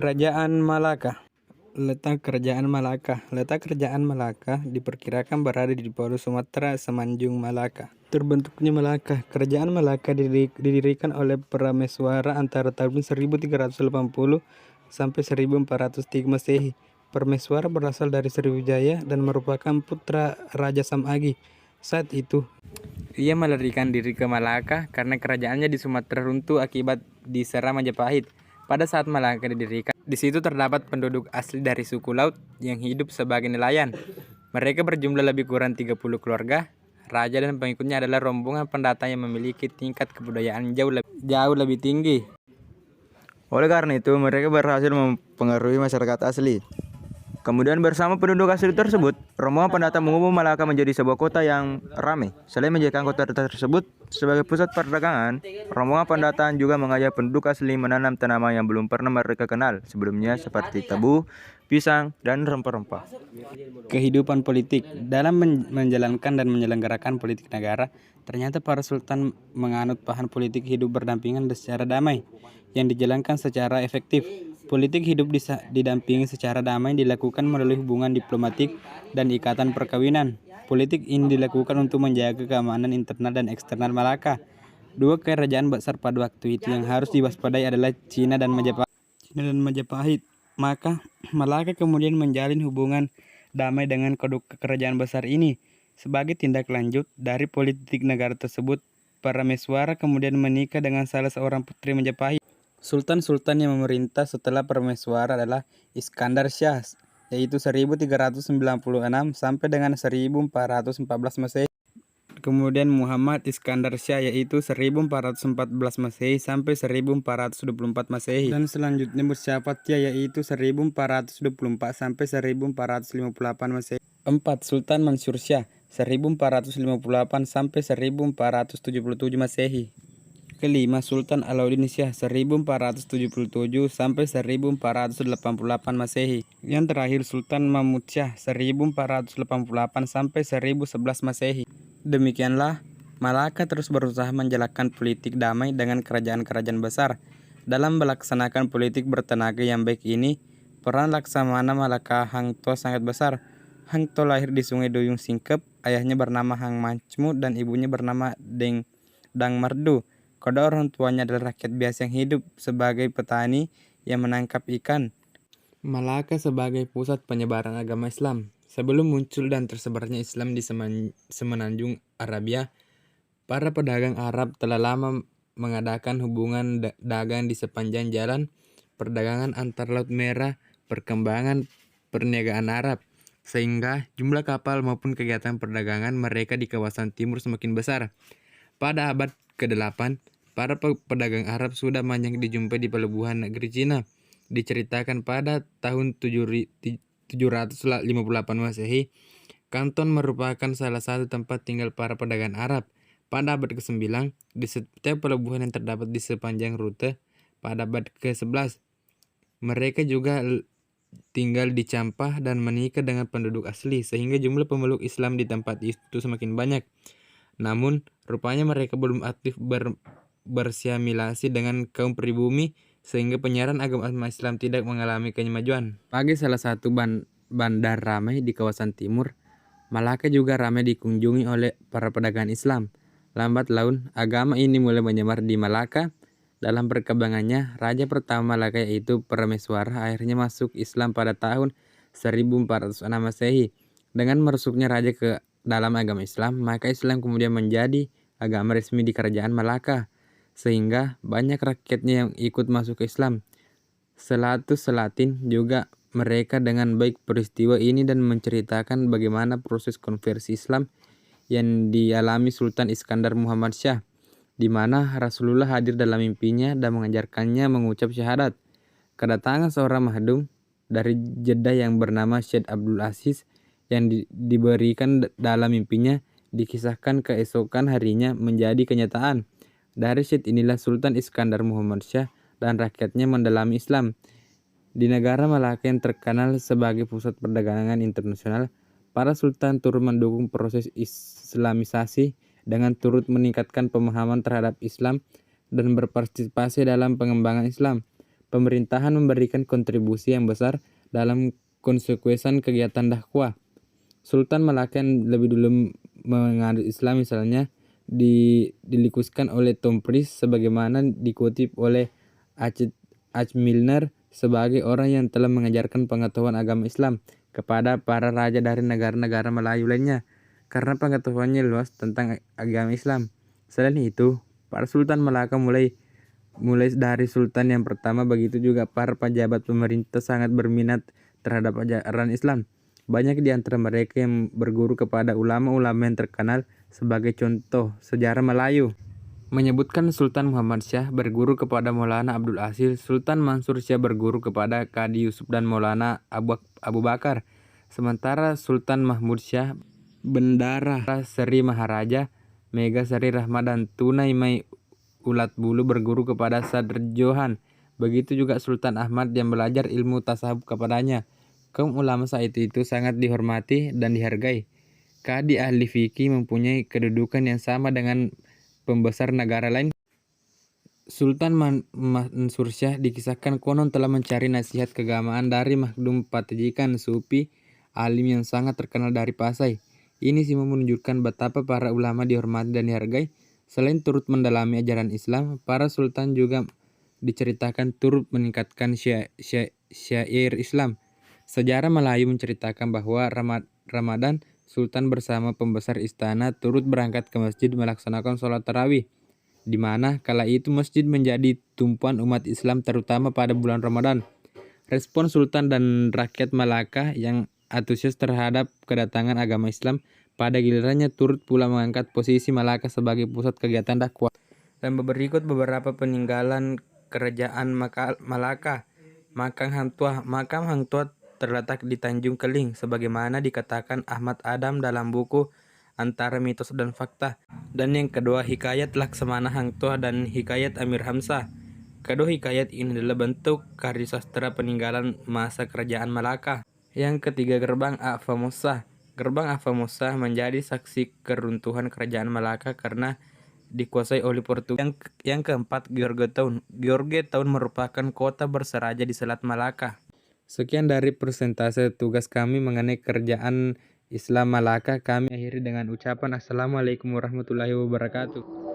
Kerajaan Malaka. Letak Kerajaan Malaka. Letak Kerajaan Malaka diperkirakan berada di Pulau Sumatera Semenanjung Malaka. Terbentuknya Malaka. Kerajaan Malaka didirikan oleh Prameswara antara tahun 1380 sampai 1403 Masehi. Prameswara berasal dari Sriwijaya dan merupakan putra Raja Samagi. Saat itu, ia melarikan diri ke Malaka karena kerajaannya di Sumatera runtuh akibat diserang Majapahit. Pada saat Malaka didirikan, di situ terdapat penduduk asli dari suku laut yang hidup sebagai nelayan. Mereka berjumlah lebih kurang 30 keluarga. Raja dan pengikutnya adalah rombongan pendatang yang memiliki tingkat kebudayaan jauh lebih tinggi. Oleh karena itu, mereka berhasil mempengaruhi masyarakat asli. Kemudian bersama penduduk asli tersebut, rombongan pendatang mengubah Malaka menjadi sebuah kota yang ramai. Selain menjadikan kota tersebut sebagai pusat perdagangan, rombongan pendatang juga mengajak penduduk asli menanam tanaman yang belum pernah mereka kenal sebelumnya seperti tebu, pisang, dan rempah-rempah. Kehidupan politik. Dalam menjalankan dan menyelenggarakan politik negara, ternyata para sultan menganut paham politik hidup berdampingan secara damai yang dijalankan secara efektif. Politik hidup didampingi secara damai dilakukan melalui hubungan diplomatik dan ikatan perkawinan. Politik ini dilakukan untuk menjaga keamanan internal dan eksternal Malaka. Dua kerajaan besar pada waktu itu yang harus diwaspadai adalah Cina dan Majapahit. Maka Malaka kemudian menjalin hubungan damai dengan kedua kerajaan besar ini. Sebagai tindak lanjut dari politik negara tersebut, Parameswara kemudian menikah dengan salah seorang putri Majapahit. Sultan-sultan yang memerintah setelah Parameswara adalah Iskandar Shah, yaitu 1396 sampai dengan 1414 Masehi. Kemudian Muhammad Iskandar Shah, yaitu 1414 Masehi sampai 1424 Masehi. Dan selanjutnya Musyapatya, yaitu 1424 sampai 1458 Masehi. 4. Sultan Mansur Shah, 1458 sampai 1477 Masehi. Kelima, Sultan Alauddin Shah, 1477 sampai 1488 Masehi. Yang terakhir Sultan Mahmud Shah, 1488 sampai 1011 Masehi. Demikianlah, Malaka terus berusaha menjalankan politik damai dengan kerajaan-kerajaan besar. Dalam melaksanakan politik bertenaga yang baik ini, peran Laksamana Malaka Hangtua sangat besar. Hangtua lahir di Sungai Duyung Singkep, ayahnya bernama Hang Manchmu dan ibunya bernama Dang Mardu. Kedua orang tuanya adalah rakyat biasa yang hidup sebagai petani yang menangkap ikan. Malaka sebagai pusat penyebaran agama Islam. Sebelum muncul dan tersebarnya Islam di semenanjung Arabia, para pedagang Arab telah lama mengadakan hubungan dagang di sepanjang jalan perdagangan antar Laut Merah. Perkembangan perniagaan Arab, sehingga jumlah kapal maupun kegiatan perdagangan mereka di kawasan timur semakin besar. Pada abad ke-8, para pedagang Arab sudah banyak dijumpai di pelabuhan negeri Cina. Diceritakan pada tahun 758 Masehi, Kanton merupakan salah satu tempat tinggal para pedagang Arab. Pada abad ke-9, di setiap pelabuhan yang terdapat di sepanjang rute. Pada abad ke-11, mereka juga tinggal di Campah dan menikah dengan penduduk asli, sehingga jumlah pemeluk Islam di tempat itu semakin banyak. Namun, rupanya mereka belum aktif bersimilasi dengan kaum pribumi, sehingga penyiaran agama Islam tidak mengalami kemajuan. Sebagai salah satu bandar ramai di kawasan timur, Malaka juga ramai dikunjungi oleh para pedagang Islam. Lambat laun, agama ini mulai menyebar di Malaka. Dalam perkembangannya, raja pertama Malaka yaitu Parameswara akhirnya masuk Islam pada tahun 1406 Masehi. Dengan masuknya raja ke dalam agama Islam, maka Islam kemudian menjadi agama resmi di kerajaan Malaka, sehingga banyak rakyatnya yang ikut masuk ke Islam. Selatin juga mereka dengan baik peristiwa ini dan menceritakan bagaimana proses konversi Islam yang dialami Sultan Iskandar Muhammad Shah, di mana Rasulullah hadir dalam mimpinya dan mengajarkannya mengucap syahadat. Kedatangan seorang mahdum dari Jeddah yang bernama Syed Abdul Aziz yang diberikan dalam mimpinya dikisahkan keesokan harinya menjadi kenyataan. Dari Syed inilah Sultan Iskandar Muhammad Shah dan rakyatnya mendalami Islam. Di negara Malaka yang terkenal sebagai pusat perdagangan internasional, para sultan turut mendukung proses Islamisasi dengan turut meningkatkan pemahaman terhadap Islam dan berpartisipasi dalam pengembangan Islam. Pemerintahan memberikan kontribusi yang besar dalam konsekuensi kegiatan dakwah. Sultan Malaka yang lebih dulu menganut Islam misalnya dilikuskan oleh Tom Price sebagaimana dikutip oleh H. Milner sebagai orang yang telah mengajarkan pengetahuan agama Islam kepada para raja dari negara-negara Melayu lainnya karena pengetahuannya luas tentang agama Islam. Selain itu, para Sultan Malaka mulai dari sultan yang pertama, begitu juga para pejabat pemerintah sangat berminat terhadap ajaran Islam. Banyak di antara mereka yang berguru kepada ulama-ulama yang terkenal. Sebagai contoh, sejarah Melayu menyebutkan Sultan Muhammad Syah berguru kepada Maulana Abdul Aziz, Sultan Mansur Syah berguru kepada Kadi Yusuf dan Maulana Abu Bakar. Sementara Sultan Mahmud Syah, Bendara Seri Maharaja, Mega Seri Rahmat dan Tunai Mai Ulat Bulu berguru kepada Sadr Johan. Begitu juga Sultan Ahmad yang belajar ilmu tasawuf kepadanya. Kaum ulama saat itu sangat dihormati dan dihargai. Kadi ahli fikih mempunyai kedudukan yang sama dengan pembesar negara lain. Sultan Mansur Syah dikisahkan konon telah mencari nasihat keagamaan dari Makhdum Patajikan, sufi alim yang sangat terkenal dari Pasai. Ini sih menunjukkan betapa para ulama dihormati dan dihargai. Selain turut mendalami ajaran Islam, para sultan juga diceritakan turut meningkatkan syair Islam. Sejarah Melayu menceritakan bahwa Ramadan, Sultan bersama pembesar istana turut berangkat ke masjid melaksanakan sholat tarawih, di mana kala itu masjid menjadi tumpuan umat Islam terutama pada bulan Ramadan. Respon Sultan dan rakyat Malaka yang antusias terhadap kedatangan agama Islam pada gilirannya turut pula mengangkat posisi Malaka sebagai pusat kegiatan dakwah. Dan berikut beberapa peninggalan kerajaan Malaka. Makam Hang Tuah terletak di Tanjung Keling sebagaimana dikatakan Ahmad Adam dalam buku Antara Mitos dan Fakta. Dan yang kedua, Hikayat Laksamana Hang Tuah dan Hikayat Amir Hamzah. Kedua hikayat ini adalah bentuk karya sastra peninggalan masa kerajaan Malaka. Yang ketiga, Gerbang Afamosa. Gerbang Afamosa menjadi saksi keruntuhan kerajaan Malaka karena dikuasai oleh Portugis. Yang keempat, Georgetown. Georgetown merupakan kota berseraja di Selat Malaka. Sekian dari persentase tugas kami mengenai kerajaan Islam Malaka. Kami akhiri dengan ucapan Assalamualaikum warahmatullahi wabarakatuh.